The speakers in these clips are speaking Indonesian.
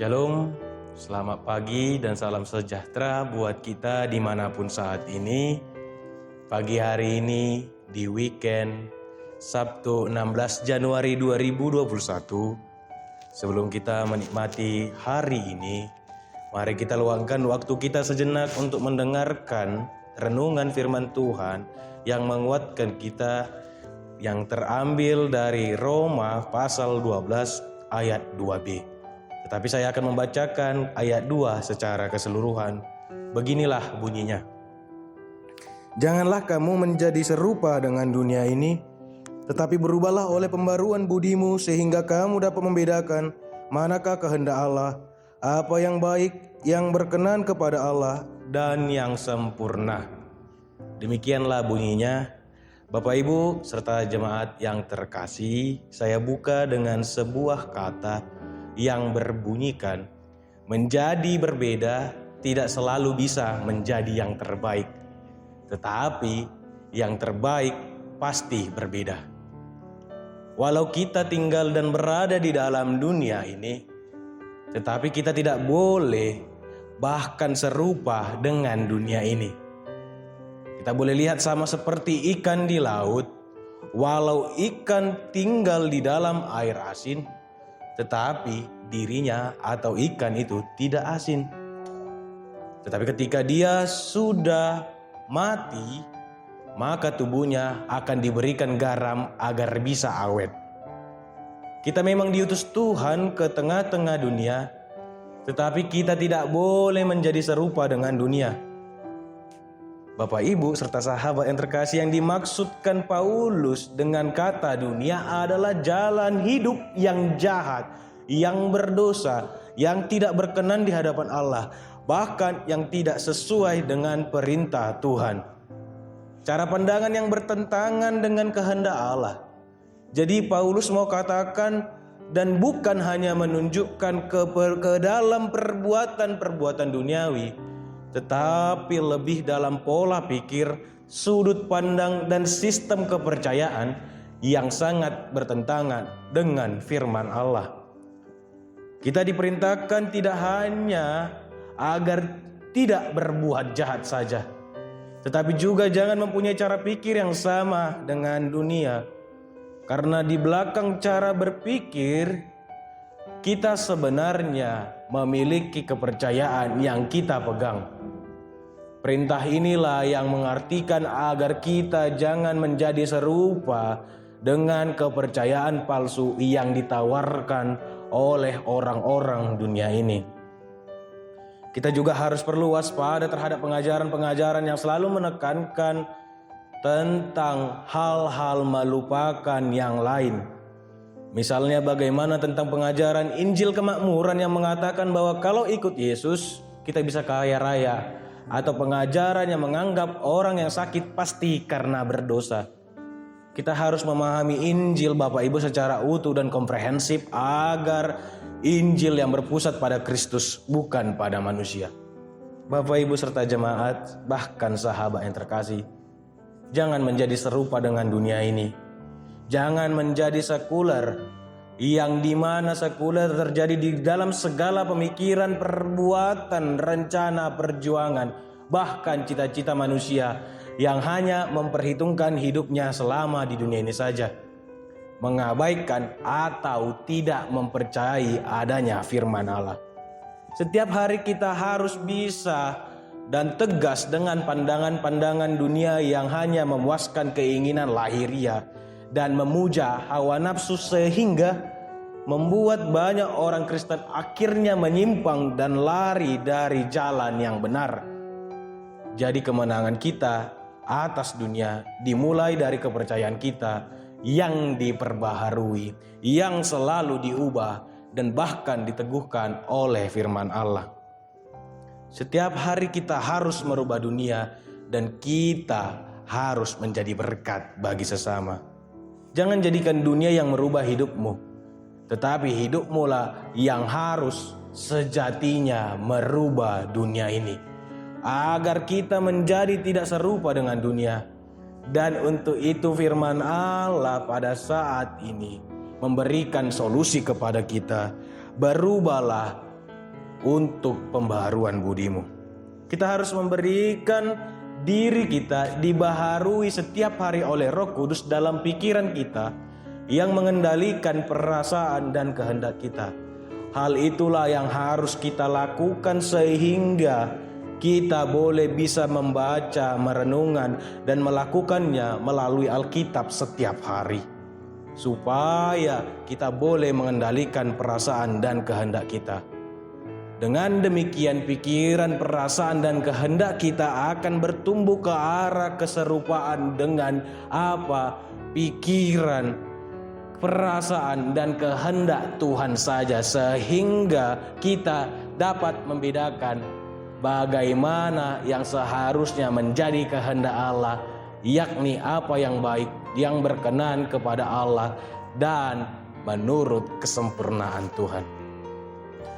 Shalom, selamat pagi dan salam sejahtera buat kita dimanapun saat ini. Pagi hari ini di weekend Sabtu 16 Januari 2021. Sebelum kita menikmati hari ini, mari kita luangkan waktu kita sejenak untuk mendengarkan renungan firman Tuhan yang menguatkan kita, yang terambil dari Roma pasal 12 ayat 2b. Tetapi saya akan membacakan ayat 2 secara keseluruhan. Beginilah bunyinya. Janganlah kamu menjadi serupa dengan dunia ini, tetapi berubahlah oleh pembaruan budimu sehingga kamu dapat membedakan manakah kehendak Allah, apa yang baik, yang berkenan kepada Allah, dan yang sempurna. Demikianlah bunyinya. Bapak Ibu serta jemaat yang terkasih, saya buka dengan sebuah kata yang berbunyikan, menjadi berbeda tidak selalu bisa menjadi yang terbaik, tetapi yang terbaik pasti berbeda. Walau kita tinggal dan berada di dalam dunia ini, tetapi kita tidak boleh bahkan serupa dengan dunia ini. Kita boleh lihat sama seperti ikan di laut, walau ikan tinggal di dalam air asin, tetapi dirinya atau ikan itu tidak asin. Tetapi ketika dia sudah mati, maka tubuhnya akan diberikan garam agar bisa awet. Kita memang diutus Tuhan ke tengah-tengah dunia, tetapi kita tidak boleh menjadi serupa dengan dunia. Bapak, Ibu, serta sahabat yang terkasih, yang dimaksudkan Paulus dengan kata dunia adalah jalan hidup yang jahat, yang berdosa, yang tidak berkenan di hadapan Allah, bahkan yang tidak sesuai dengan perintah Tuhan. Cara pandangan yang bertentangan dengan kehendak Allah. Jadi Paulus mau katakan, dan bukan hanya menunjukkan ke dalam perbuatan-perbuatan duniawi, tetapi lebih dalam pola pikir, sudut pandang, dan sistem kepercayaan yang sangat bertentangan dengan firman Allah. Kita diperintahkan tidak hanya agar tidak berbuat jahat saja, tetapi juga jangan mempunyai cara pikir yang sama dengan dunia. Karena di belakang cara berpikir, kita sebenarnya memiliki kepercayaan yang kita pegang. Perintah inilah yang mengartikan agar kita jangan menjadi serupa dengan kepercayaan palsu yang ditawarkan oleh orang-orang dunia ini. Kita juga harus perlu waspada terhadap pengajaran-pengajaran yang selalu menekankan tentang hal-hal melupakan yang lain. Misalnya bagaimana tentang pengajaran Injil kemakmuran yang mengatakan bahwa kalau ikut Yesus kita bisa kaya raya, atau pengajaran yang menganggap orang yang sakit pasti karena berdosa. Kita harus memahami Injil Bapak Ibu secara utuh dan komprehensif agar Injil yang berpusat pada Kristus bukan pada manusia. Bapak Ibu serta jemaat, bahkan sahabat yang terkasih, jangan menjadi serupa dengan dunia ini. Jangan menjadi sekuler, yang dimana sekuler terjadi di dalam segala pemikiran, perbuatan, rencana, perjuangan, bahkan cita-cita manusia yang hanya memperhitungkan hidupnya selama di dunia ini saja, mengabaikan atau tidak mempercayai adanya firman Allah. Setiap hari kita harus bisa dan tegas dengan pandangan-pandangan dunia yang hanya memuaskan keinginan lahiriah dan memuja hawa nafsu, sehingga membuat banyak orang Kristen akhirnya menyimpang dan lari dari jalan yang benar. Jadi kemenangan kita atas dunia dimulai dari kepercayaan kita yang diperbaharui, yang selalu diubah dan bahkan diteguhkan oleh firman Allah. Setiap hari kita harus merubah dunia dan kita harus menjadi berkat bagi sesama. Jangan jadikan dunia yang merubah hidupmu, tetapi hidupmu lah yang harus sejatinya merubah dunia ini, agar kita menjadi tidak serupa dengan dunia. Dan untuk itu firman Allah pada saat ini memberikan solusi kepada kita. Berubahlah untuk pembaharuan budimu. Kita harus memberikan diri kita dibaharui setiap hari oleh Roh Kudus dalam pikiran kita yang mengendalikan perasaan dan kehendak kita. Hal itulah yang harus kita lakukan sehingga kita boleh bisa membaca, merenungan, dan melakukannya melalui Alkitab setiap hari. Supaya kita boleh mengendalikan perasaan dan kehendak kita. Dengan demikian pikiran, perasaan, dan kehendak kita akan bertumbuh ke arah keserupaan dengan apa? Pikiran, perasaan, dan kehendak Tuhan saja. Sehingga kita dapat membedakan bagaimana yang seharusnya menjadi kehendak Allah, yakni apa yang baik, yang berkenan kepada Allah, dan menurut kesempurnaan Tuhan.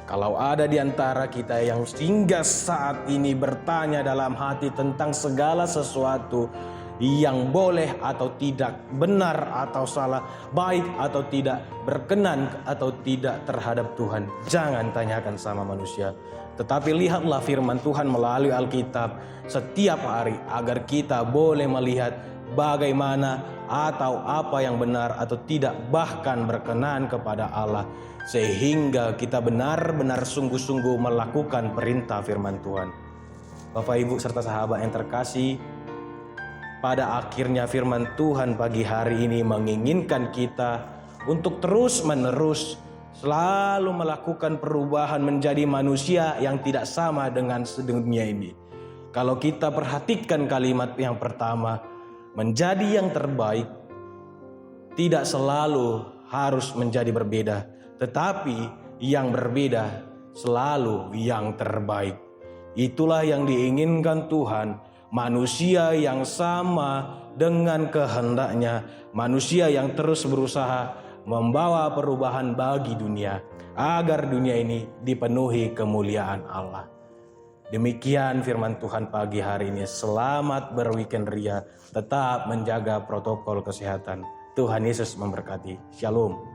Kalau ada di antara kita yang hingga saat ini bertanya dalam hati tentang segala sesuatu yang boleh atau tidak, benar atau salah, baik atau tidak, berkenan atau tidak terhadap Tuhan, jangan tanyakan sama manusia. Tetapi lihatlah firman Tuhan melalui Alkitab setiap hari agar kita boleh melihat bagaimana atau apa yang benar atau tidak, bahkan berkenan kepada Allah, sehingga kita benar-benar sungguh-sungguh melakukan perintah firman Tuhan. Bapak, Ibu, serta sahabat yang terkasih, pada akhirnya firman Tuhan pagi hari ini menginginkan kita untuk terus-menerus selalu melakukan perubahan menjadi manusia yang tidak sama dengan dunia ini. Kalau kita perhatikan kalimat yang pertama, menjadi yang terbaik tidak selalu harus menjadi berbeda, tetapi yang berbeda selalu yang terbaik. Itulah yang diinginkan Tuhan, manusia yang sama dengan kehendaknya, manusia yang terus berusaha membawa perubahan bagi dunia, agar dunia ini dipenuhi kemuliaan Allah. Demikian firman Tuhan pagi hari ini. Selamat berweekend ria, tetap menjaga protokol kesehatan. Tuhan Yesus memberkati. Shalom.